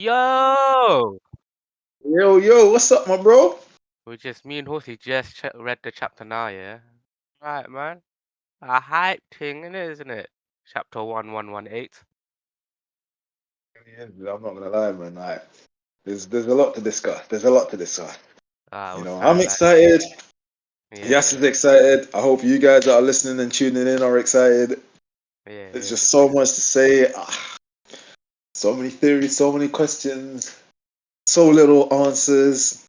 Yo! Yo, what's up, my bro? Me and Horsey just read the chapter now, yeah? Right, man. A hype thing, isn't it? Chapter 1118. Yeah, I'm not gonna lie, man. Like, there's a lot to discuss. There's a lot to discuss. What's I'm that like? excited. Yas Yeah, is excited. I hope you guys that are listening and tuning in are excited. yeah, There's yeah. just so much to say. So many theories, so many questions, so little answers.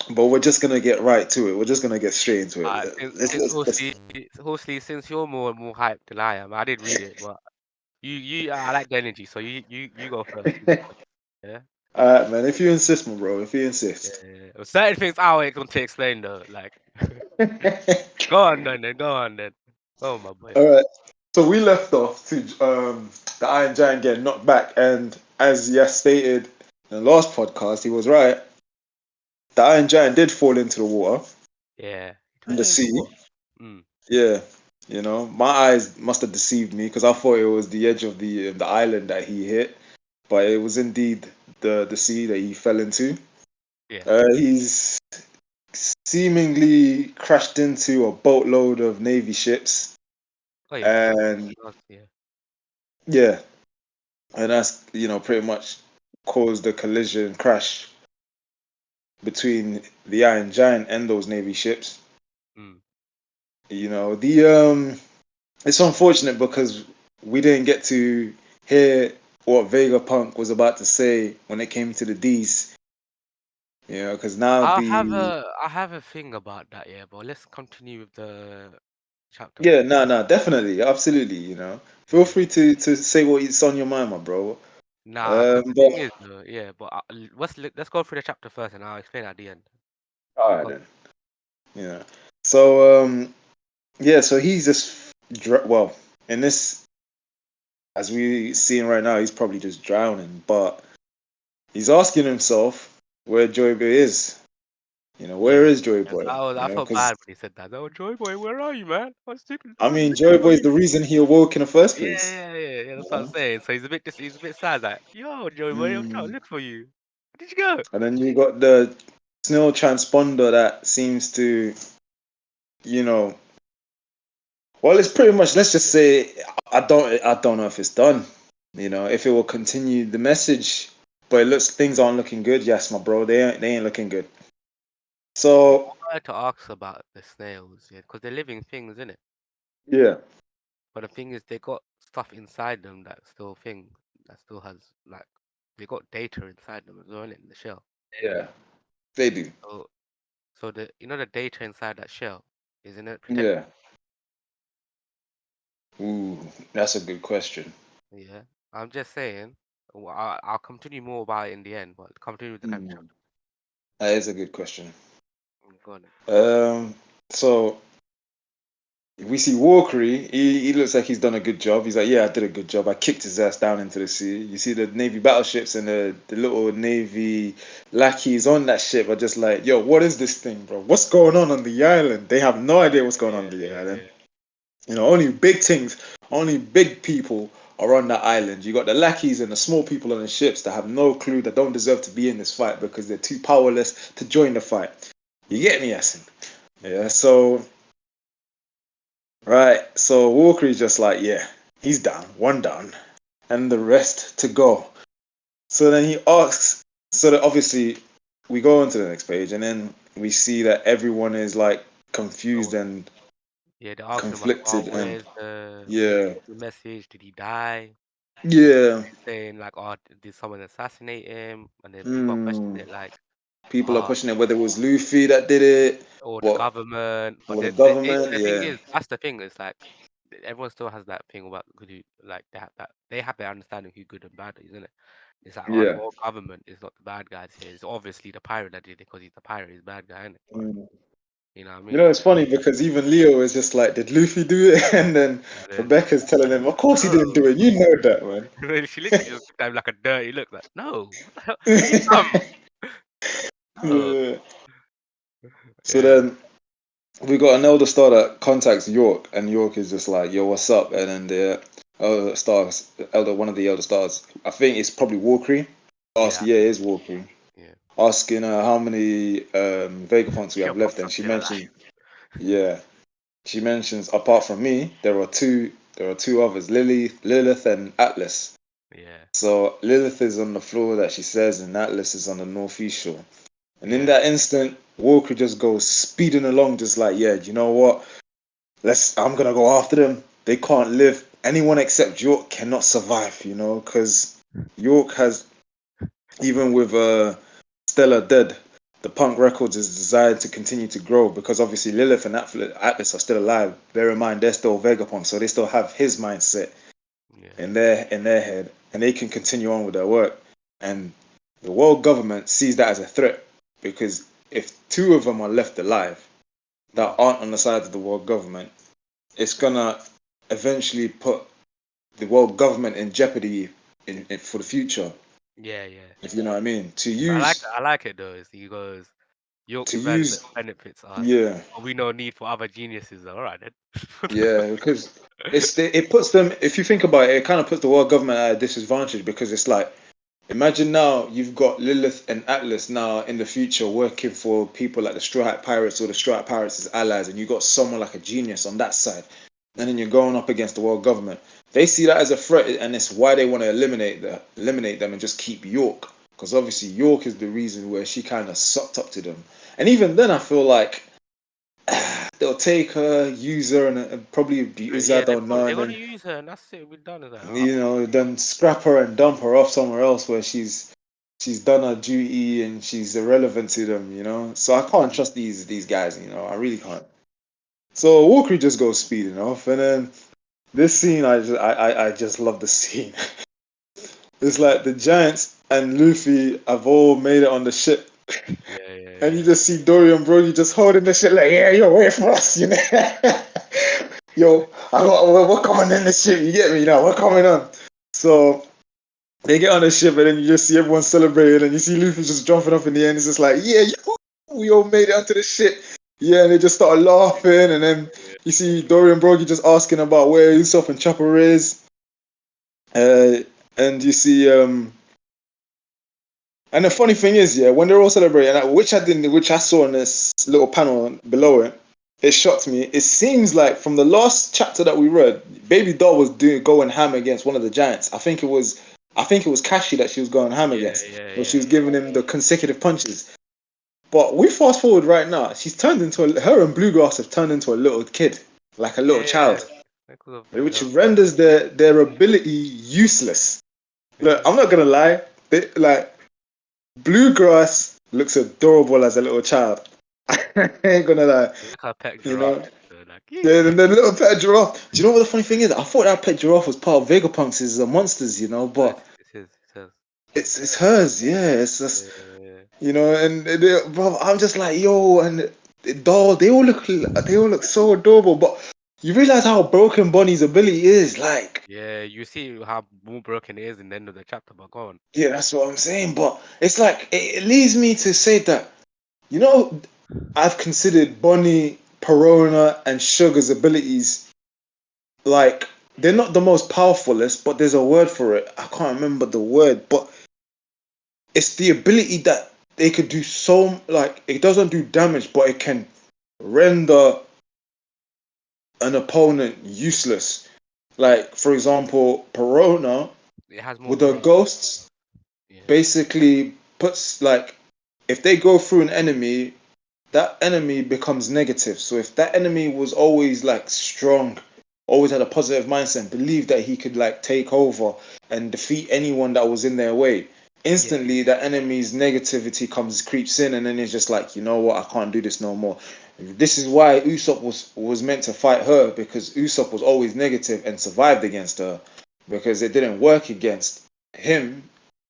But we're just gonna get right to it. We're just gonna get straight into it. Since Horsey, since you're more hyped than I am, I did read it, but I like the energy, so you go first. Yeah, All right, man. If you insist, my bro. If you yeah, insist. yeah. Certain things I ain't going to explain though. Like, go on then. Oh my boy. All right. So we left off to the Iron Giant getting knocked back, and as Yas stated in the last podcast, he was right. The Iron Giant did fall into the water, Yeah, it in the went into sea. what? Mm. Yeah, my eyes must have deceived me because I thought it was the edge of the island that he hit, but it was indeed the sea that he fell into. Yeah. He's seemingly crashed into a boatload of Navy ships, Oh yeah, and yeah. yeah, and that's pretty much caused a collision crash between the Iron Giant and those Navy ships. Mm. The it's unfortunate because we didn't get to hear what Vegapunk was about to say when it came to the D's. Because now I have a thing about that, yeah, but let's continue with the chapter. yeah, no, definitely, absolutely. Feel Yeah. free to say what's on your mind, my bro. Nah, because the But thing is, yeah, but let's go through the chapter first, and I'll explain at the end. all right Go- then. Yeah. So yeah, so he's just well in this as we seeing right now, he's probably just drowning, but he's asking himself where Joy Boy is. Where Yeah, is Joy yes, Boy? I felt Because bad when he said that. Oh, Joy Boy, where are you, man? I I was mean, looking Joy for Boy is you. the reason he awoke in the first Yeah, place. yeah, yeah, yeah. That's what I'm You saying. So he's a bit sad. Like, yo, Joy Boy, I'm trying to Mm. look for you. Where did you go? And then you got the snail transponder that seems to, you know, well, it's pretty much. Let's just say I don't know if it's done. If it will continue the message, but it looks things aren't looking good. Yes, my bro, they ain't looking good. Yeah, So I wanted to ask about the snails, yeah, because they're living things, isn't it? yeah, But the thing is, they got stuff inside them that still has like they got data inside them as well, innit, in the shell. yeah, they do. So the the data inside that shell, isn't it protected? Yeah. Ooh, that's a good question. Yeah, I'm just saying. I'll continue more about it in the end, but continue with the current Mm, chapter. that is a good question. Go on. So we see Walkery. He looks like he's done a good job. He's like, yeah, I did a good job. I kicked his ass down into the sea. You see the Navy battleships and the little Navy lackeys on that ship are just like, yo, what is this thing, bro? What's going on the island? They have no idea what's going on Yeah, the yeah, island. yeah. Only big things, only big people are on that island. You got the lackeys and the small people on the ships that have no clue, that don't deserve to be in this fight because they're too powerless to join the fight. You get me, Yasin? Yeah, Yeah. so right, so Walker is just like, yeah, he's down, one down, and the rest to go. So then he asks, so that obviously we go on to the next page, and then we see that everyone is like confused So and yeah, they're asking about, oh, conflicted, and yeah, where's the message? Did he die? And yeah, saying like, oh, did someone assassinate him? And then people are questioning mm, it like, people are oh, questioning whether it was Luffy that did it, or the what, government. But or the government, the thing yeah, is, that's the thing. It's like everyone still has that thing about like they have their understanding who good and bad is, isn't it? It's like, oh, the yeah. whole government is not the bad guys here. It's obviously the pirate that did it because he's the pirate. He's bad guy, isn't it? But Mm. you know what I mean? It's funny because even Leo is just like, did Luffy do it? And then And then Rebecca's telling him, of course he didn't no, do it. You know that, man. she literally just gave him like a dirty look, like, no, what the hell? Are you dumb? No. Yeah. So Yeah. then we got an elder star that contacts York, and York is just like, "Yo, what's up?" And then the one of the elder stars, I think it's probably Walkery. Yeah, asking, yeah, it is Walker, yeah. asking her how many Vegapunks we have left, Vegapunks and are she still alive. mentioned, yeah, she mentions apart from me, there are two others, Lilith, and Atlas. Yeah, So Lilith is on the floor that she says, and Atlas is on the northeast shore. And in yeah, that instant, Walker just goes speeding along, just like, yeah, you know what? I'm gonna go after them. They can't live. Anyone except York cannot survive, you know, because York has, even with Stella dead, the punk records is designed to continue to grow because obviously Lilith and Atlas are still alive. Bear in mind they're still Vegapunk, so they still have his mindset yeah, in their head, and they can continue on with their work. And the world government sees that as a threat because if two of them are left alive mm. that aren't on the side of the world government, it's gonna eventually put the world government in jeopardy for the future. Yeah, yeah. If you know what I mean, But I like it though. Is he goes, York to use, benefits us, yeah, but we no need for other geniuses. All right then. yeah, because it puts them. If you think about it, it kind of puts the world government at a disadvantage because it's like, imagine now you've got Lilith and Atlas now in the future working for people like the Straw Hat Pirates or the Straw Hat Pirates as allies, and you got someone like a genius on that side, and then you're going up against the world government. They see that as a threat, and it's why they want to eliminate them, and just keep York, because obviously York is the reason where she kind of sucked up to them. And even then, I feel like they'll take her, use her, and probably abuse her. I Yeah, don't know, they're and gonna then use her, and that's it. We're done with that. then scrap her and dump her off somewhere else where she's done her duty and she's irrelevant to them, you know. So I can't trust these guys, you know. I really can't. So Walker just goes speeding off, and then this scene, I just love the scene. It's like the Giants and Luffy have all made it on the ship, Yeah, yeah, and you yeah. just see Dorian Brody just holding the shit like, yeah, you're wait for us, you know. Yo, we're coming in the ship. You get me now? We're coming on. So they get on the ship, and then you just see everyone celebrating, and you see Luffy just jumping up in the end. It's just like, yeah, we all made it onto the ship. Yeah, and they just started laughing, and then you see Dorian Broggy just asking about where Usopp and Chopper is, uh, and you see, and the funny thing is, yeah, when they're all celebrating, which I saw in this little panel below it, it shocked me. It seems like from the last chapter that we read, Baby Doll was going ham against one of the giants. I think it was Kashi that she was going ham Yeah, against, yeah, where she yeah, was yeah. giving him the consecutive punches. But we fast forward right now, she's turned into her and Bluegrass have turned into a little kid, like a little Yeah, child, because of which the renders their ability useless. Look, yeah. I'm not gonna lie, like Bluegrass looks adorable as a little child. I ain't gonna lie, Look how pet you giraffe. know. So like, Yeah, yeah, and the little pet giraffe. Do you know what the funny thing is? I thought that pet giraffe was part of Vegapunk's monsters, you know, no, but it's his, it's his. it's hers. Yeah, it's Yeah, just, yeah, you know, and bro, I'm just like, yo, and the doll, they all look so adorable, but you realize how broken Bonnie's ability is, like. yeah. You see how more broken it is in the end of the chapter, but go on. Yeah, that's what I'm saying. But it's like it leads me to say that, you know, I've considered Bonnie, Perona, and Sugar's abilities like they're not the most powerfulest, but there's a word for it. I can't remember the word, but it's the ability that they could do so like it doesn't do damage, but it can render an opponent useless. Like for example, Perona It has more with the growth. ghosts Yeah, basically puts like if they go through an enemy, that enemy becomes negative. So if that enemy was always like strong, always had a positive mindset, and believed that he could like take over and defeat anyone that was in their way, yeah, instantly that enemy's negativity creeps in, and then it's just like, you know what, I can't do this no more. This is why Usopp was meant to fight her, because Usopp was always negative and survived against her, because it didn't work against him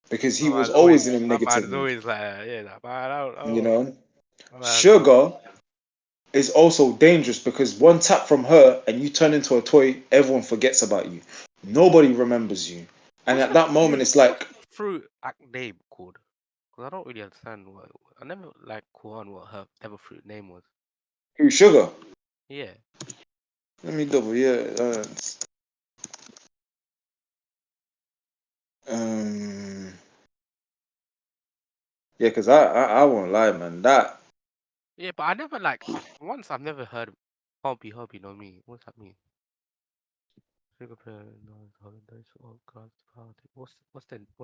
because he was always in a my man negative is mood, always like, yeah, like, man, you know. my man's always, Sugar is also dangerous because one tap from her and you turn into a toy, everyone forgets about you. Nobody remembers you. And at that moment, it's what's like, the fruit act name called? Because I don't really understand what I never like caught on what her ever fruit name was. who, Sugar? Yeah, Let me double, yeah. Um, Yeah, because I won't lie, man. That Yeah, but I never like once I've never heard of hobby, know me. What's that mean? Sugar pear, no, holidays, oh God, party. What's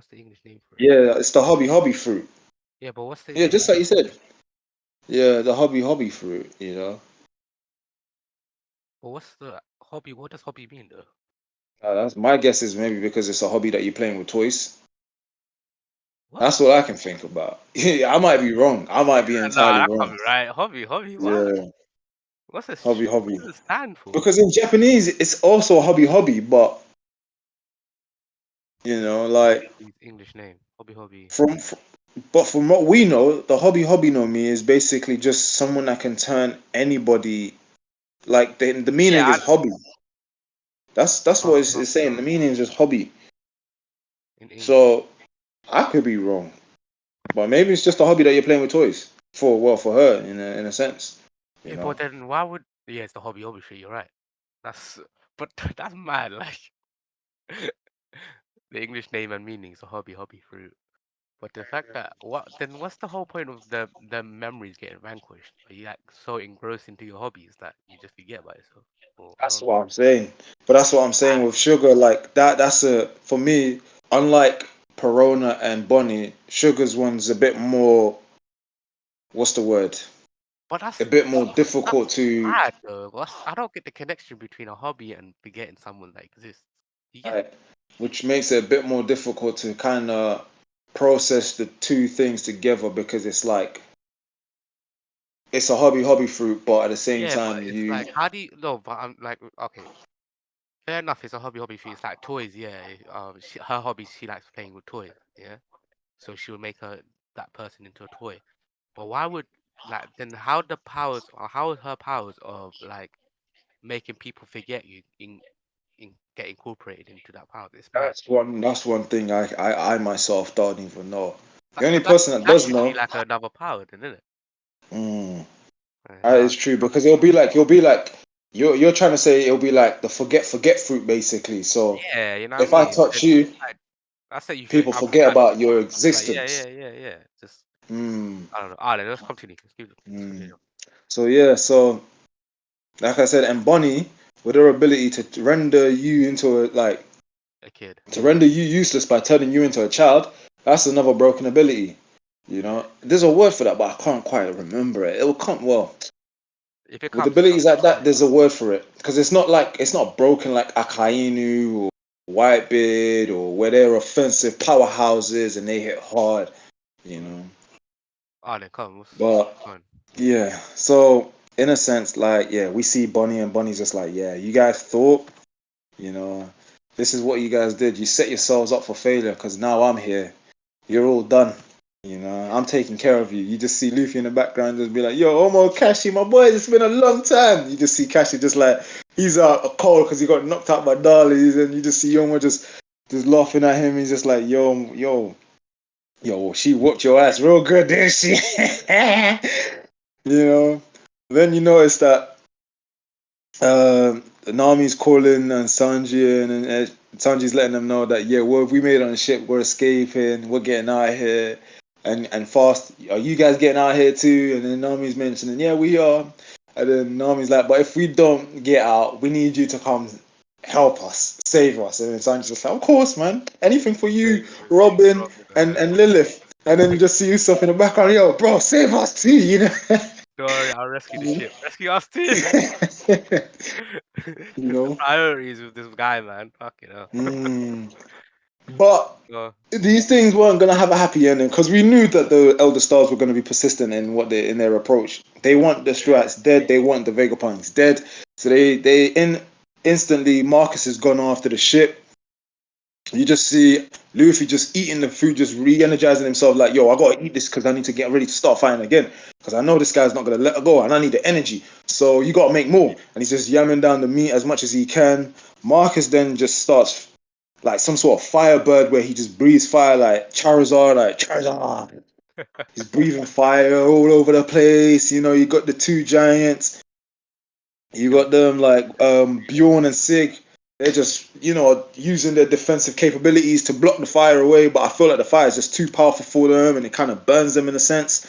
the English name for it? yeah, it's the hobby fruit. Yeah, but what's the Yeah, English just name like you for it? said. Yeah, the hobby fruit. You know, But what's the hobby? What does hobby mean though? that's my guess is maybe because it's a hobby that you're playing with toys. What? That's what I can think about. I might be wrong. I might be Nah, entirely that can't wrong. be right. Hobby, what? Yeah, What's this? hobby. What does it stand for? Because in Japanese, it's also a hobby, but you know, like His English name. Hobby. from but from what we know, the hobby no me is basically just someone that can turn anybody. Like the Yeah, meaning is hobby. That's what it's hobby saying. The meaning is just hobby. in English. So I could be wrong, but maybe it's just a hobby that you're playing with toys for her in a sense, you Yeah, know. but then why would? Yeah, it's the hobby shit. You're right. That's but that's mad. Like the English name and meaning is a hobby fruit. But the fact that what's the whole point of the memories getting vanquished? Are you like so engrossed into your hobbies that you just forget about yourself? Or I That's don't know. what I'm saying. But that's what I'm saying with sugar. Like that's a for me. Unlike Perona and Bonnie, Sugar's one's a bit more. What's the word? But A bit more that's difficult to. mad though. I don't get the connection between a hobby and forgetting someone that exists. You get? Like, which makes it a bit more difficult to kind of process the two things together because it's like it's a hobby fruit, but at the same Yeah, but time it's you like how do you no? But I'm like okay, fair enough. It's a hobby for you. It's like toys. Yeah. Her hobby she likes playing with toys. Yeah. So she would make that person into a toy. But why would like then how the powers or how is her powers of like making people forget you in get incorporated into that power? It's mad. that's one thing I myself don't even know. The only But that's person that that does should be know, like another power, then, isn't it? mm, that Nah, is true because it'll be like you're trying to say it'll be like the forget fruit basically. So yeah, you know what I if I mean. touch Then you, like I say you people I'm forget like about your like existence. yeah. Just Mm, I don't know. Ah, then let's continue. Let's mm. continue. So yeah, so like I said, and Bonnie with her ability to render you into a like A kid. to render you useless by turning you into a child, that's another broken ability. You know, there's a word for that, but I can't quite remember it. It'll come well If it with comes, it comes. abilities like that. There's a word for it because it's not broken like Akainu or Whitebeard or where they're offensive powerhouses and they hit hard. You know, Ah, then come. What's but going on? yeah. So in a sense, like yeah, we see Bonnie and Bonnie's just like yeah, you guys thought. You know, this is what you guys did. You set yourselves up for failure because now I'm here. You're all done. You know, I'm taking care of you. You just see Luffy in the background just be like, yo, Omo Kashi, my boy, it's been a long time. You just see Kashi just like, he's out cold because he got knocked out by Darlies, and you just see Yomo just laughing at him. He's just like, yo, she whooped your ass real good, didn't she? You know, then you notice that Nami's calling and Sanji and Sanji's letting them know that yeah, we made it on the ship, we're escaping, we're getting out of here, and fast. Are you guys getting out of here too? And then Nami's mentioning yeah, we are. And then Nami's like, but if we don't get out, we need you to come help us, save us. And then Sanji's just like, of course, man, anything for you, Robin and Lilith. And then you just see yourself in the background, yo, bro, save us too, you know. Don't worry, I'll rescue the ship. Rescue us too. You The know. priorities with this guy, man. Fucking hell. Mm. But Oh, these things weren't gonna have a happy ending because we knew that the Elder Stars were gonna be persistent in what they in their approach. They want the yeah. Strats dead. They want the Vegapunks dead. So instantly Marcus has gone after the ship. You just see Luffy just eating the food, just re-energizing himself. Like, yo, I gotta eat this because I need to get ready to start fighting again. Because I know this guy's not gonna let her go, and I need the energy. So you gotta make more. And he's just yamming down the meat as much as he can. Marcus then just starts like some sort of firebird where he just breathes fire like Charizard. He's breathing fire all over the place. You know, you got the two giants. You Kill. got them like Bjorn and Sig. They're just, using their defensive capabilities to block the fire away, but I feel like the fire is just too powerful for them and it kind of burns them in a sense.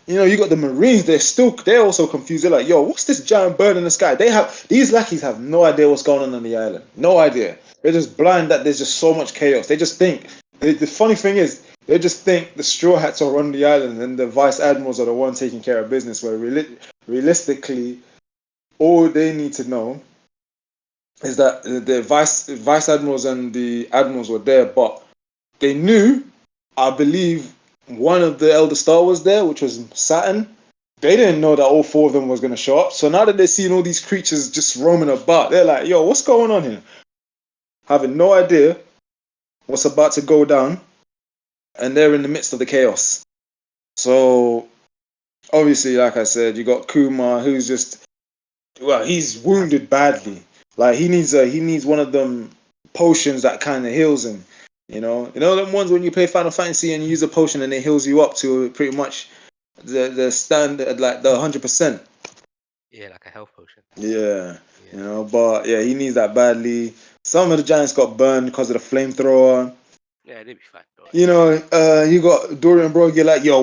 You got the Marines, they're also confused. They're like, yo, what's this giant bird in the sky? These lackeys have no idea what's going on the island. No idea. They're just blind that there's just so much chaos. They just think, the funny thing is, they just think the straw hats are on the island and the vice admirals are the one taking care of business, where realistically, all they need to know is that the vice admirals and the admirals were there, but they knew, I believe, one of the Elder Star was there, which was Saturn. They didn't know that all four of them was going to show up. So now that they're seeing all these creatures just roaming about, they're like, yo, what's going on here? Having no idea what's about to go down. And they're in the midst of the chaos. So, obviously, like I said, you got Kumar, who's just, he's wounded badly. Like, he needs one of them potions that kind of heals him. Them ones when you play Final Fantasy and you use a potion and it heals you up to pretty much the standard, like the 100%. Yeah, like a health potion. Yeah. But yeah, he needs that badly. Some of the giants got burned because of the flamethrower. Yeah, they'd be fine, though. You got Dorian, bro. You're like, yo,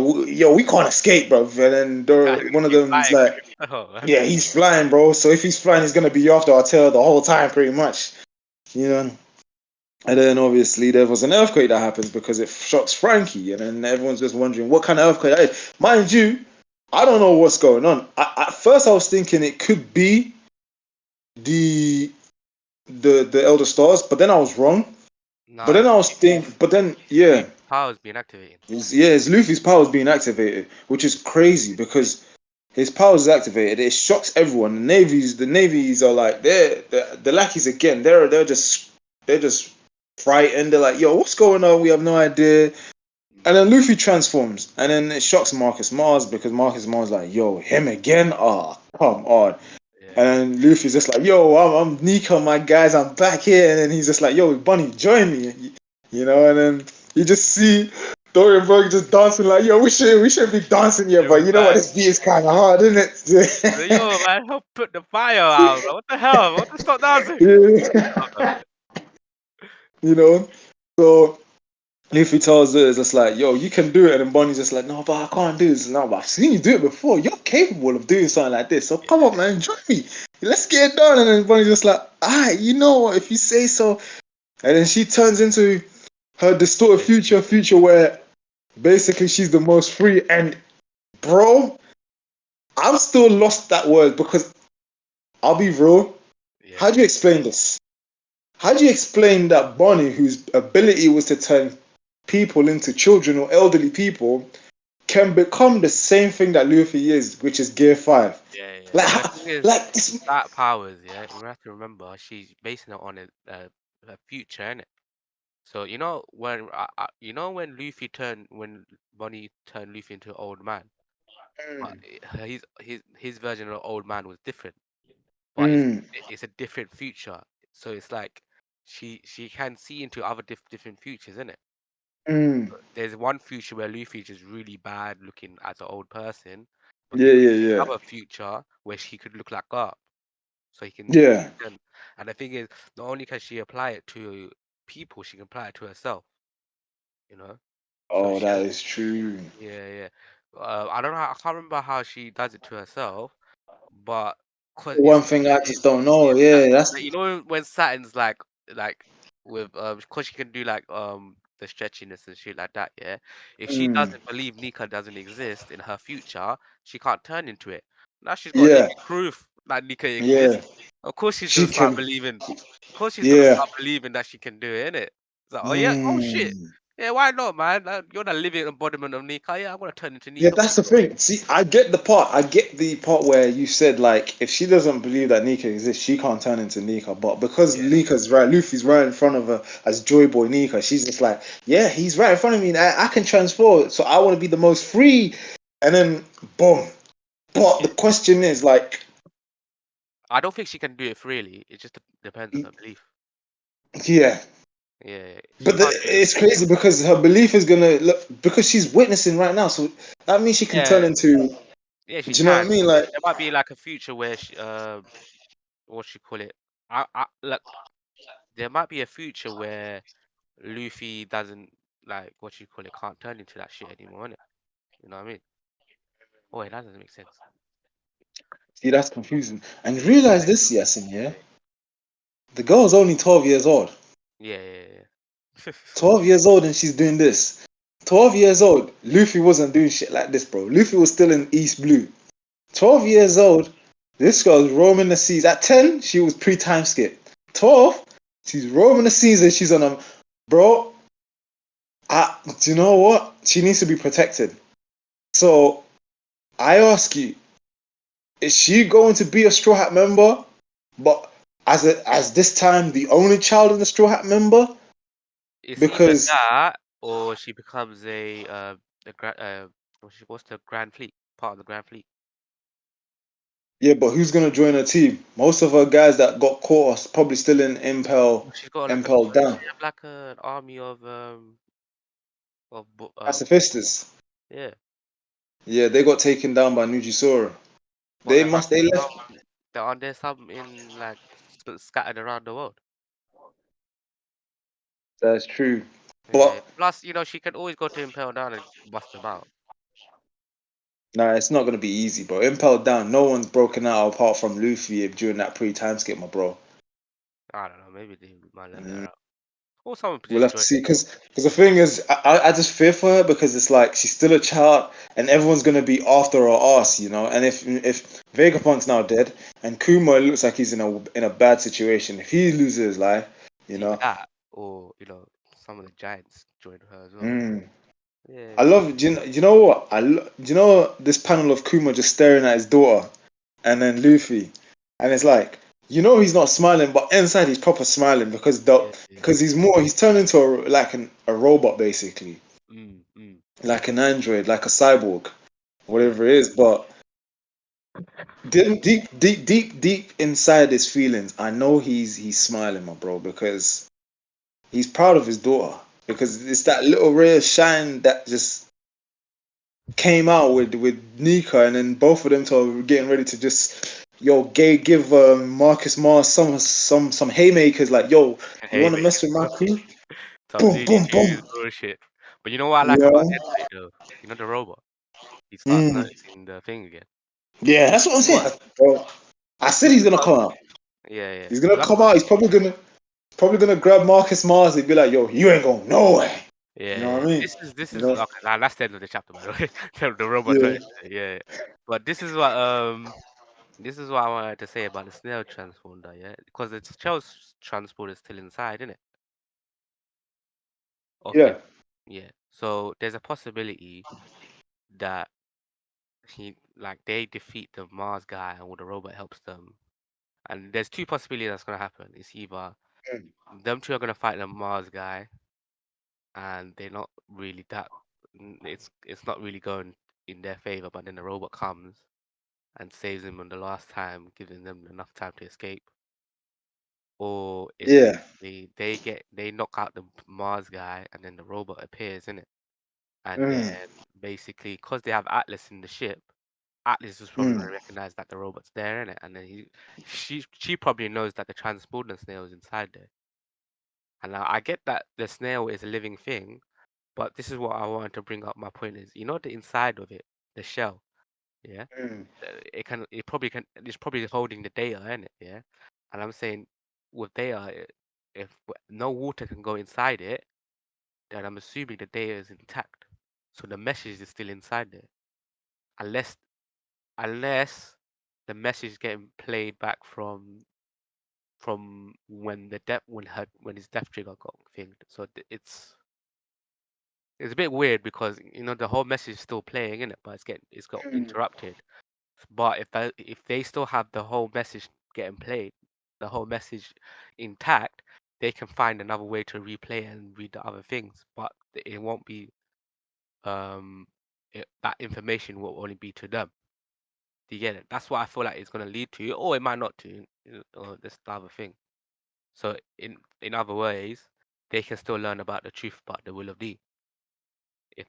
we can't escape, bro. And then one of them's like, yeah, he's flying, bro. So if he's flying, he's gonna be after our tail the whole time, pretty much. And then obviously there was an earthquake that happens because it shocks Frankie, and then everyone's just wondering what kind of earthquake that is. Mind you, I don't know what's going on. At first I was thinking it could be the Elder Stars, but then I was wrong. No, But then I was thinking, yeah. Power's being activated. It's Luffy's powers being activated, which is crazy because his powers is activated. It shocks everyone. The navies are like the lackeys again. They're just frightened. They're like, yo, what's going on? We have no idea. And then Luffy transforms, and then it shocks Marcus Mars because Marcus Mars is like, yo, him again? Oh, come on. Yeah. And then Luffy's just like, yo, I'm Nika, my guys, I'm back here. And then he's just like, yo, Bunny, join me. And then you just see Dorian Berg just dancing like, yo, we should be dancing here, but you know what, this beat is kind of hard, isn't it? Yo, man, help put the fire out. What the hell? What the stop dancing? So Luffy tells her, it's just like, yo, you can do it. And then Bonnie's just like, no, but I can't do this. No, but I've seen you do it before. You're capable of doing something like this. So come on, man, join me. Let's get it done. And then Bonnie's just like, you know what, if you say so. And then she turns into her distorted future where basically she's the most free. And bro, I'm still lost that word because I'll be real. Yeah. How do you explain this? How do you explain that Bonnie, whose ability was to turn people into children or elderly people, can become the same thing that Luffy is, which is Gear 5? Yeah. Like this. That powers, yeah. We have to remember she's basing it on a future, innit? So when when Bonnie turned Luffy into an old man, his version of old man was different, but it's a different future. So it's like she can see into other different futures, isn't it? There's one future where Luffy's just really bad looking as an old person, but another future where she could look like Garp, so he can. Yeah. And the thing is, not only can she apply it to people, she can apply it to herself. Oh, that is true. Yeah. I don't know. I can't remember how she does it to herself, but one thing I just don't know. Yeah, that's when Saturn's like with because she can do like the stretchiness and shit like that. Yeah, if she doesn't believe Nika doesn't exist in her future, she can't turn into it. Now she's got living proof that Nika exists. Of course she's gonna start believing. Of course she's gonna start believing that she can do it, innit? It's like, oh yeah, oh shit. Yeah, why not, man? You're the living embodiment of Nika. Yeah, I'm gonna turn into Nika. Yeah, that's the thing. See, I get the part where you said like if she doesn't believe that Nika exists, she can't turn into Nika. But because Nika's right, Luffy's right in front of her as Joy Boy Nika, she's just like, yeah, he's right in front of me. And I can transform, so I want to be the most free. And then boom. But the question is like, I don't think she can do it freely. It just depends on her belief. Yeah. Yeah, but it's crazy because her belief is gonna look because she's witnessing right now, so that means she can turn into. Yeah, she do you know what I mean? Like there might be like a future where she what she call it? there might be a future where Luffy doesn't like what you call it, can't turn into that shit anymore, innit? You know what I mean? Oh wait, that doesn't make sense. See, that's confusing. And realize this, Yasin, yeah? The girl's only 12 years old. Yeah, yeah, yeah. 12 years old and she's doing this. 12 years old, Luffy wasn't doing shit like this, bro. Luffy was still in East Blue. 12 years old, this girl's roaming the seas. At 10, she was pre-time skip. 12, she's roaming the seas and she's on a... Bro, do you know what? She needs to be protected. So, I ask you, is she going to be a Straw Hat member? But as this time the only child in the Straw Hat member? It's either Because that or she becomes what's the Grand Fleet? Part of the Grand Fleet. yeah, but who's gonna join her team? Most of her guys that got caught are probably still in Impel, Oh, she's got like a Impel does down. she have like an army of Pacifistas. yeah. Yeah, they got taken down by Nujisora. But They must. They left. there aren't there some in like scattered around the world. That's true. Yeah. But Plus, she can always go to Impel Down and bust them out. nah, it's not gonna be easy, bro. Impel down. No one's broken out apart from Luffy during that pre-time skip, my bro. I don't know. Maybe they might let Mm, her out. Or someone could we'll just have to join see, it. because the thing is, I just fear for her because it's like she's still a child and everyone's gonna be after her ass, you know. And if Vegapunk's now dead and Kuma looks like he's in a bad situation, if he loses his life, It's you either know. that or some of the giants join her as well. Mm. Yeah. I love. Do you know what? Do you know this panel of Kuma just staring at his daughter, and then Luffy, and it's like he's not smiling, but inside he's proper smiling Yeah. Yeah. he's turned into a robot basically, Mm, mm, like an android, like a cyborg, yeah. whatever it is. But deep inside his feelings, I know he's smiling, my bro, because he's proud of his daughter. Because it's that little ray of shine that just came out with Nika, and then both of them were getting ready to just give Marcus Mars some haymakers like you Hey, want to mate. mess with my crew? Some Boom Looney boom boom. Tunes bullshit. But you know what I like about Yeah, Hentai though? You know the robot. He starts mm. noticing the thing again. Yeah, that's what I'm What? saying, bro. I said This he's is gonna what. come out. Yeah, yeah. He's gonna Well, that's come what. out. He's probably gonna grab Marcus Mars and be like, yo, you ain't going nowhere. You Yeah, know what yeah. I mean? This is You know? okay. Nah, that's the end of the chapter, by the way. The robot Yeah. noticed it. Yeah, yeah. But this is what I wanted to say about the snail transponder. Yeah, because the Chel's transport is still inside, isn't it? Of him. Yeah. Yeah. So there's a possibility that they defeat the Mars guy and the robot helps them. And there's two possibilities that's gonna happen. It's either Mm, them two are gonna fight the Mars guy, and they're not really it's not really going in their favor. But then the robot comes and saves them on the last time, giving them enough time to escape. Or it's yeah. basically they knock out the Mars guy, and then the robot appears in it. And Mm, then basically, because they have Atlas in the ship, Atlas is probably mm, gonna recognize that the robot's there in it, and then she probably knows that the transporter snail is inside there. And now I get that the snail is a living thing, but this is what I wanted to bring up. My point is, the inside of it, the shell, yeah, mm, it's probably holding the data in it, yeah. And I'm saying with data, if no water can go inside it, then I'm assuming the data is intact, so the message is still inside there, unless the message getting played back from when his death trigger got thinged. So it's a bit weird because the whole message is still playing in it, but it's got mm. interrupted. But if they still have the whole message getting played, the whole message intact, they can find another way to replay and read the other things. But it won't be um that information will only be to them. Do you get it? That's what I feel like it's gonna lead to, or it might not to, or this the other thing. So in other ways, they can still learn about the truth about the will of D. Yeah.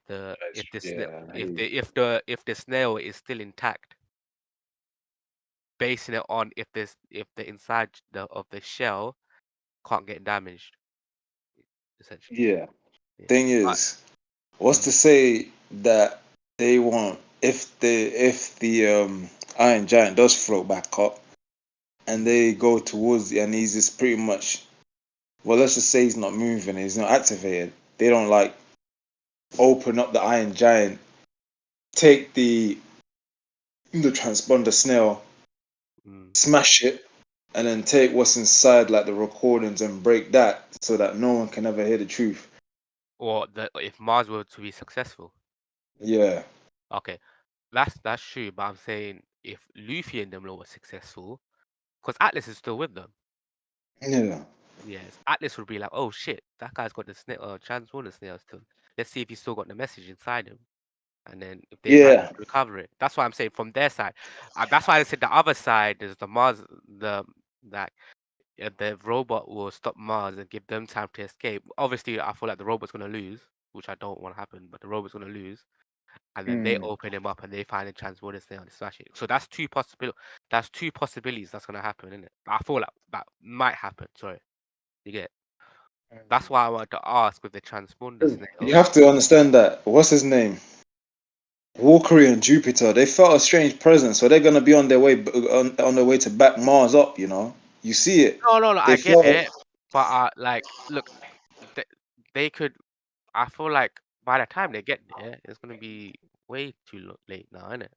If the snail is still intact, basing it on if the inside of the shell can't get damaged, essentially. Yeah. Yeah. Thing But is, what's mm, to say that they won't if the Iron Giant does float back up and mm, they go towards and he's just pretty much, well, let's just say he's not moving, he's not activated. They don't like open up the Iron Giant, take the transponder snail, mm. smash it, and then take what's inside, like the recordings, and break that so that no one can ever hear the truth. Or if Mars were to be successful. Yeah, Okay, that's true. But I'm saying if Luffy and them lot were successful, because Atlas is still with them. yeah, Yes, Atlas would be like, oh shit, that guy's got the transponder snail still. Let's see if he's still got the message inside him. And then if they manage yeah, to recover it, that's why I'm saying from their side. That's why I said the other side is the Mars, that the robot will stop Mars and give them time to escape. Obviously, I feel like the robot's gonna lose, which I don't want to happen, but the robot's gonna lose, and then they mm, open him up and they find a transponder snail and smash it. So that's two possible. That's two possibilities that's gonna happen, isn't it? I feel like that might happen. Sorry, you get. That's why I wanted to ask with the transponder You snail. have to understand that. What's his name? Walker and Jupiter. They felt a strange presence, so they're gonna be on their way on their way to back Mars up. You see it. No, no, no, They I get felt. it, but like, look, they, they could. I feel like by the time they get there, it's gonna be way too late now, isn't it?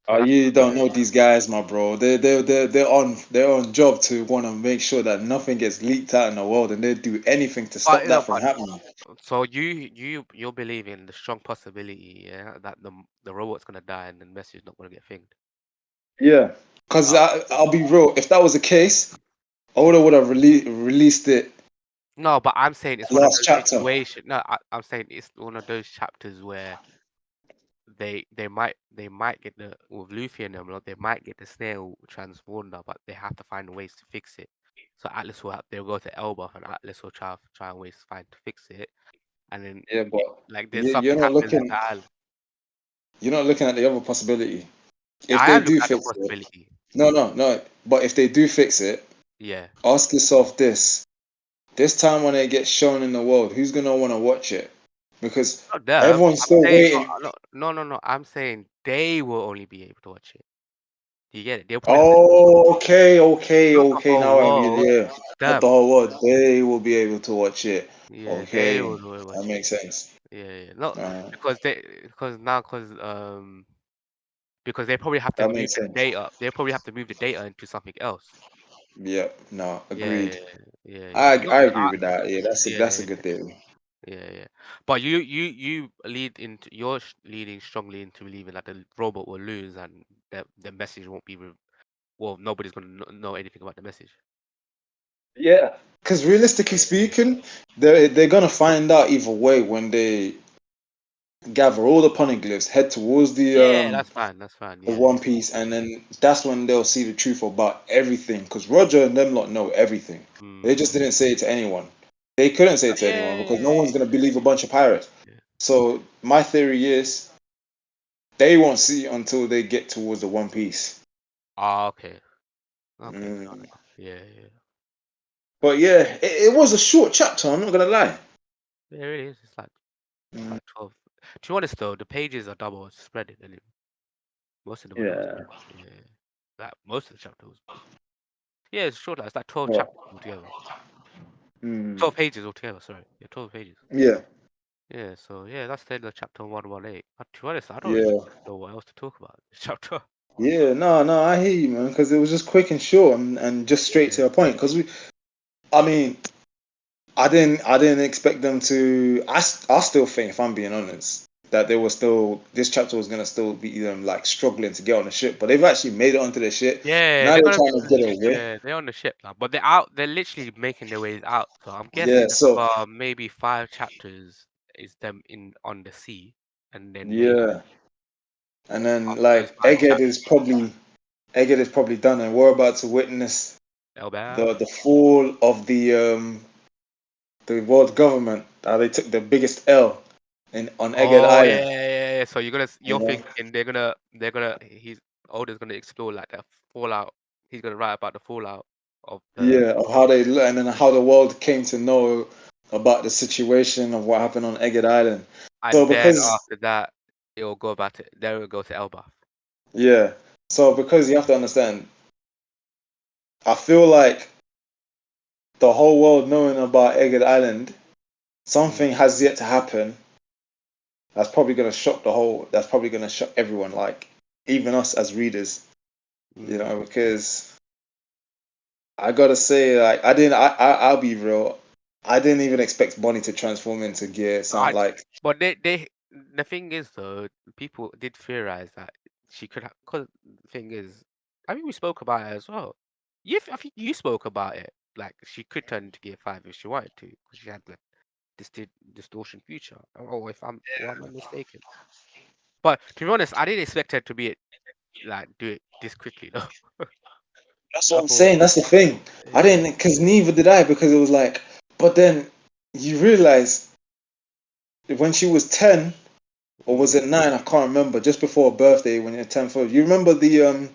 So Oh, that's you don't know these guys, my bro. They're on job to want to make sure that nothing gets leaked out in the world, and they do anything to but stop you know, that from happening. so you believe in the strong possibility, yeah, that the robot's gonna die and the message not gonna get thinged. Yeah, because Uh, I'll be real. If that was the case, I would have released it no, but I'm saying it's one of last those chapter. situations. No, I'm saying it's one of those chapters where they might get the with Luffy and them, they might get the snail transformed, but they have to find ways to fix it. So Atlas they'll go to Elba and Atlas will try and ways to find to fix it, and then Yeah, but like there's you, you're something not happens with looking. the island. You're not looking at the other possibility. If I they am do looking at the fix it, possibility. no, no, no. But if they do fix it, Yeah, ask yourself this: this time when it gets shown in the world, who's gonna want to watch it? Because not them. everyone's I'm still saying no, waiting. no, no, no, no. I'm saying they will only be able to watch it. You get it? They'll probably have to, Oh, okay, okay, not the okay. whole Now I'm world, yeah. Not the them. whole world. They will be able to watch it. Yeah, they Okay, will that watch it. makes sense. Yeah, yeah. Not Uh, because they probably have to that move makes the sense. data. They probably have to move the data into something else. Yeah. No, Yeah, agreed. yeah, yeah. I agree with that. Yeah, Yeah, that's a yeah, good thing. yeah, yeah. But you leading strongly into believing that the robot will lose and the message won't be well, nobody's gonna know anything about the message. Yeah, because realistically Yeah, speaking, they're gonna find out either way when they gather all the poneglyphs, head towards the yeah, um that's fine. That's fine. the Yeah, One Piece, and then that's when they'll see the truth about everything. Because Roger and them lot know everything. They mm. just didn't say it to anyone. They couldn't say it to anyone because no Yeah, one's gonna believe a bunch of pirates. yeah. So my theory is they won't see it until they get towards the One Piece. Ah, okay, okay, fair Mm. enough. Yeah, yeah. But yeah, it was a short chapter. I'm not gonna lie. Yeah, it really is. It's Mm. like 12. To be honest though, the pages are double spreaded, and most of them are double Yeah. spread. Yeah, like most of the chapters. Yeah, it's short. Like, it's like 12 Well, chapters altogether. mm. 12 pages altogether. Sorry, yeah, 12 pages. Yeah. Yeah, so yeah, that's the end of chapter 118. To be honest, I don't even Yeah. know what else to talk about in this chapter. Yeah, no, no, I hear you, man, because it was just quick and short and just straight to Yeah, the point. Because I mean, I didn't expect them to. I still think, if I'm being honest, that they were still this chapter was gonna still be them like struggling to get on the ship, but they've actually made it onto the ship. yeah, Now they're they're gonna. trying to get away. Yeah, they're on the ship now, but they're out. They're literally making their ways out. So I'm Yeah, guessing so another maybe 5 chapters is them in on the sea, and then maybe yeah, and then after those like five chapters, Egghead is probably done, and we're about to witness Elbaf. the fall of the world government. How they took the biggest L in on Egghead Oh yeah, Island. yeah, yeah, yeah. So You you're know? thinking he's Oda's gonna explore like the fallout. He's gonna write about the fallout of the Yeah, of how they and then how the world came to know about the situation of what happened on Egged Island. So and then because after that it'll go back to then it'll go to Elbaf. yeah, so because you have to understand, I feel like the whole world knowing about Egged Island, Mm, something has yet to happen. That's probably gonna shock everyone, like even us as readers, mm. because I gotta say, like I didn't. I'll be real. I didn't even expect Bonnie to transform into gear. Something I like but they the thing is though, people did theorize that she could have because the thing is, I mean we spoke about it as well. I think you spoke about it. Like she could turn into Gear 5 if she wanted to, because she had like distortion future. Oh, if I'm or am I mistaken? But to be honest, I didn't expect her to be it like do it this quickly though. that's I what I'm thought, saying. That's the thing. I yeah. didn't, because neither did I, because it was like. But then you realize when she was 10, or was Mm, it 9? I can't remember. Just before her birthday, when you're 10, you remember the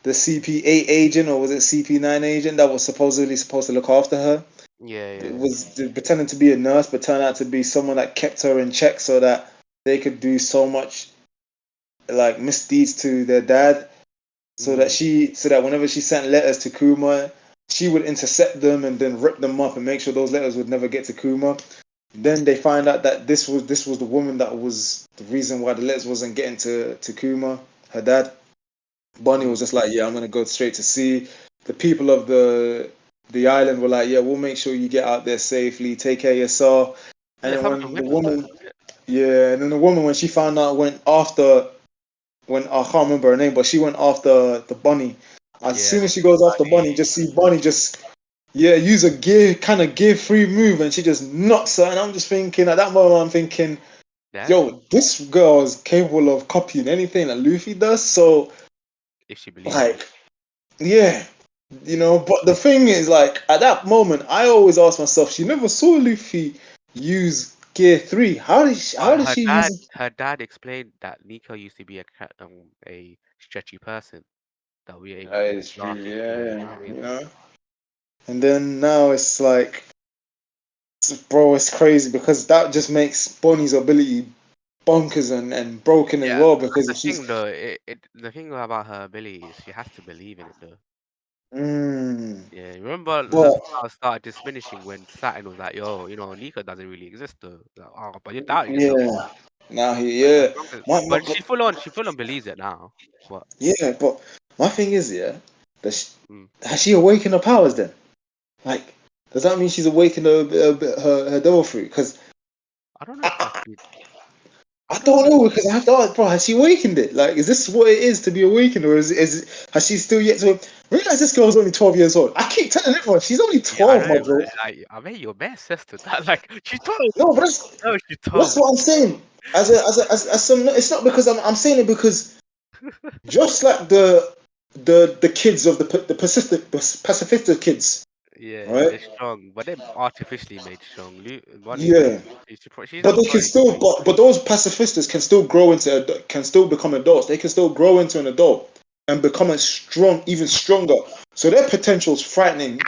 CP8 agent, or was it CP9 agent that was supposed to look after her? yeah, It yeah. was pretending to be a nurse, but turned out to be someone that kept her in check so that they could do so much like misdeeds to their dad, Mm. so that whenever she sent letters to Kuma, she would intercept them and then rip them up and make sure those letters would never get to Kuma. Then they find out that this was the woman that was the reason why the letters wasn't getting to Kuma, her dad. Bonnie was Mm. just like, yeah, I'm gonna go straight to sea. The people of the island were like, yeah, we'll make sure you get out there safely. Take care of yourself. And Yeah, then some of the when the women did. woman, yeah, and then the woman when she found out went after when I can't remember her name, but she went after the bunny. As Yeah, soon as she goes after Bunny, Bunny. just see Bunny just yeah use a gear free move, and she just knocks her. And I'm just thinking at that moment, I'm thinking, That yo, this girl is capable of copying anything that Luffy does. So if she believes in it. like, yeah, Mm. But the thing is, like at that moment, I always ask myself, she never saw Luffy use Gear 3. How But did she use it? her dad explained that Nika used to be a stretchy person that we were able to It's true, laugh into. You yeah, know what I mean? And then now it's like, bro, it's crazy because that just makes Bonnie's ability bonkers and broken as Yeah, well. that's Because the if she's, thing though. The thing about her ability is she has to believe in it though. mm, Yeah, remember but Luffy started diminishing when Saturn was like, "Yo, Nika doesn't really exist though." Like, oh, but you're doubting yourself. yeah, now But yeah, as long as, my, but she full on believes it now. But yeah, but my thing is, yeah, that mm, has she awakened her powers then? Like, does that mean she's awakened her devil fruit? Because I don't know if I, that's true. I I don't don't know. know, because I have to ask, bro, has she awakened it? Like, is this what it is to be awakened, or has she still yet to realize this girl's only 12 years old? I keep telling everyone she's only Yeah, I 12, know. my bro. I mean, your best sister. That like she's 12. No, but No, she's that's 12. what I'm saying. As some, it's not because I'm saying it because just like the kids of the Pacific kids, Yeah, right? they're strong, but they're artificially made strong. Bonnie's not Yeah, even. She's but not they can probably. still, but those pacifistas can still grow can still become adults. They can still grow into an adult and become a strong, even stronger. So their potential is frightening,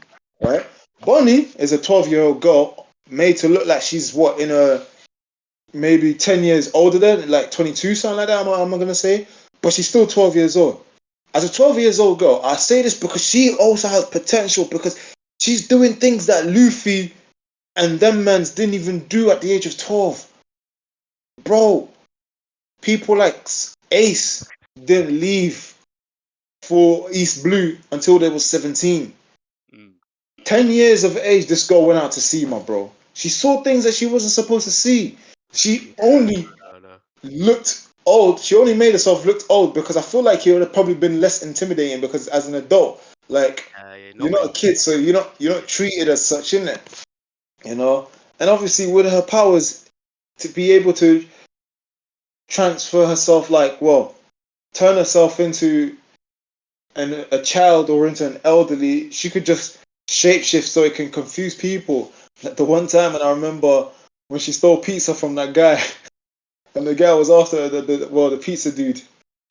right? Bonnie is a 12-year-old girl made to look like she's what in a maybe 10 years older than like 22, something like that. I'm gonna say, but she's still 12 years old. As a 12 years old girl, I say this because she also has potential because she's doing things that Luffy and them mans didn't even do at the age of 12. Bro, people like Ace didn't leave for East Blue until they was 17. Mm, 10 years of age, this girl went out to sea, my bro. She saw things that she wasn't supposed to see. She yeah, only I don't know. looked old. She only made herself look old because I feel like it would have probably been less intimidating because as an adult, like Yeah, you're not a nobody. kid, so you're not treated as such, in it, you know. And obviously, with her powers, to be able to transfer herself, like, well, turn herself into a child or into an elderly, she could just shapeshift so it can confuse people. Like the one time, and I remember when she stole pizza from that guy, and the guy was after the pizza dude.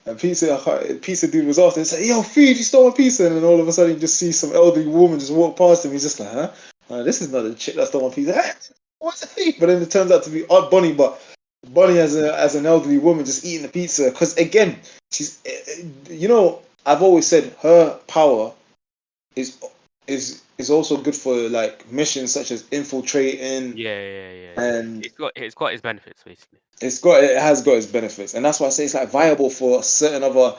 And pizza dude was after and said, "Yo, Feed, you stole my pizza!" And then all of a sudden, you just see some elderly woman just walk past him. He's just like, "Huh? This is not a chick that stole my pizza." What's the thing? But then it turns out to be Aunt Bonnie, but Bonnie as an elderly woman just eating the pizza. Because again, she's, I've always said her power is is also good for like missions such as infiltrating, Yeah. and It's got its benefits basically. it has got its benefits, and that's why I say it's like viable for certain other,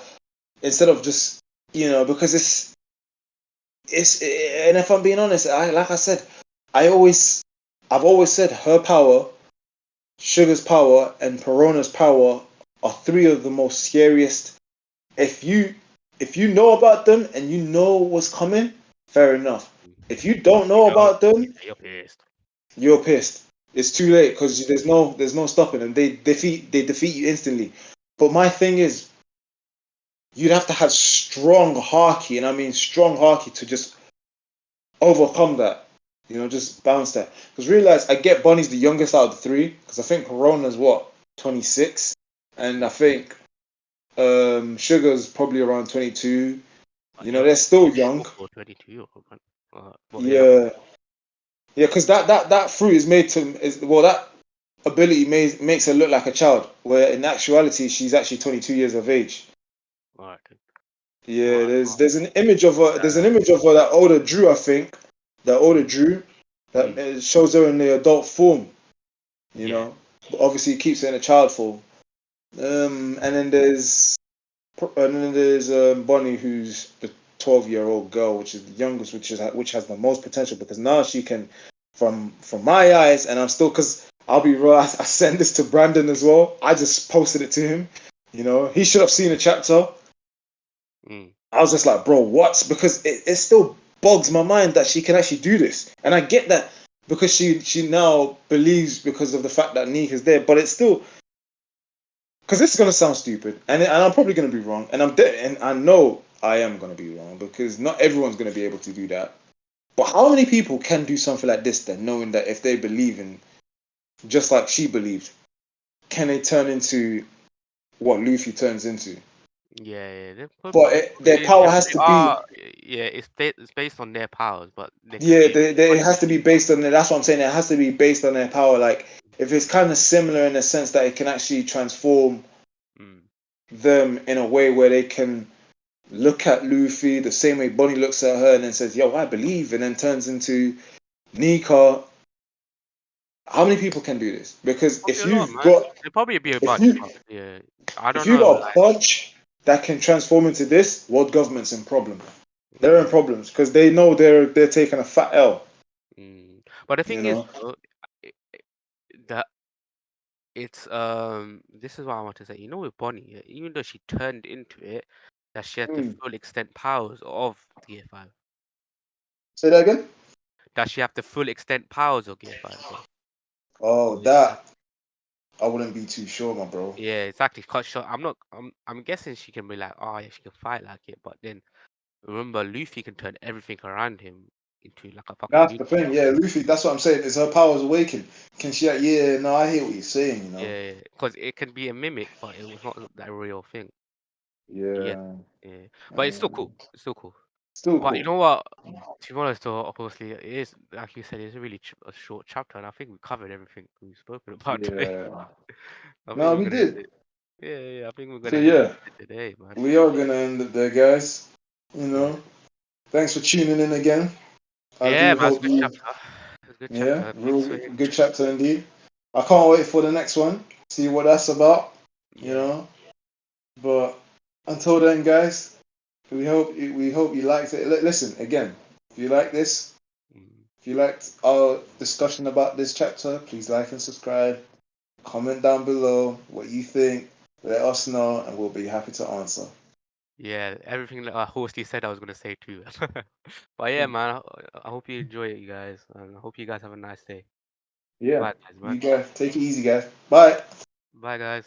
instead of just, because and if I'm being honest, like I said, I've always said her power, Sugar's power, and Perona's power are three of the most scariest. If you know about them and you know what's coming, fair enough. If you But don't if you know don't, about them, you're pissed. you're pissed. It's too late because there's no stopping them. They defeat you instantly. But my thing is, you'd have to have strong haki, and I mean strong haki to just overcome that. Just bounce that. Because realize, I get Bonnie's the youngest out of the three. Because I think Corona's what, 26, and I think Sugar's probably around 22. You're They're still young. or 22 well, yeah. Yeah, yeah. Because that fruit is made to is well that ability makes her look like a child, where in actuality she's actually 22 years of age. All right. Yeah, Well, there's an image of her. There's an image of her, that older Drew, I think, that older Drew, that shows her in the adult form. yeah. But obviously it keeps her in a child form. And then there's Bonnie, who's the 12-year-old girl, which is the youngest, which has the most potential, because now she can, from my eyes, and I'm still, because I'll be real, I sent this to Brandon as well. I just posted it to him. He should have seen a chapter. I was just like, bro, what? Because it still bogs my mind that she can actually do this, and I get that because she now believes because of the fact that NIKAS there, but it's still, because this is gonna sound stupid, and I'm probably gonna be wrong, and and I know I am gonna be wrong because not everyone's gonna be able to do that. But how many people can do something like this then, knowing that if they believe in, just like she believed, can they turn into what Luffy turns into? Yeah. But their power They has probably to be, are. Yeah, it's based on their powers, but they could yeah, be. it has to be based on. That's what I'm saying. It has to be based on their power. Like if it's kind of similar in the sense that it can actually transform them in a way where they can look at Luffy the same way Bonnie looks at her and then says, "Yo, I believe," and then turns into Nika. How many people can do this? Because Probably a lot, man. There'll probably be a if bunch, you but yeah, I if don't you know. got a Like, bunch that can transform into this, world government's in problem. They're in problems because they know they're taking a fat L. but the You thing is, know. though, that it's this is what I want to say. With Bonnie, yeah, even though she turned into it, that she had the full extent powers of Gear 5. Say that again. Does she have the full extent powers of Gear 5 though? Oh, Or that I wouldn't be too sure, my bro. yeah, exactly. Cause I'm not. I'm guessing she can be like, oh yeah, she can fight like it. But then remember, Luffy can turn everything around him into like a fucking That's the nuclear thing, bomb. yeah, Luffy. That's what I'm saying. Is her powers awakened? Can she? Yeah, no, I hear what you're saying. Yeah, because it can be a mimic, but it was not that real thing. Yeah, Yeah, yeah. But it's still cool. It's still cool. still But you cool. know what? To be honest, though, obviously, it is like you said, it's a really a short chapter, and I think we covered everything we've spoken about today. Yeah. I think No, we're we gonna end did. it. Yeah. I think we're So gonna end yeah, it today, man. we are gonna end it there, guys. You Yeah. know, thanks for tuning in again. I Yeah, do man, it's a hope good you, chapter. It's a good yeah, chapter. Big real good switch. chapter indeed. I can't wait for the next one. See what that's about. You Yeah. know, but until then, guys, we hope you liked it. Listen again. If you like this, if you liked our discussion about this chapter, please like and subscribe. Comment down below what you think. Let us know, and we'll be happy to answer. Yeah, everything that Horsty said, I was gonna say too. But yeah, man, I hope you enjoy it, you guys, and I hope you guys have a nice day. Yeah, Bye, guys, you man. guys take it easy, guys. Bye. Bye, guys.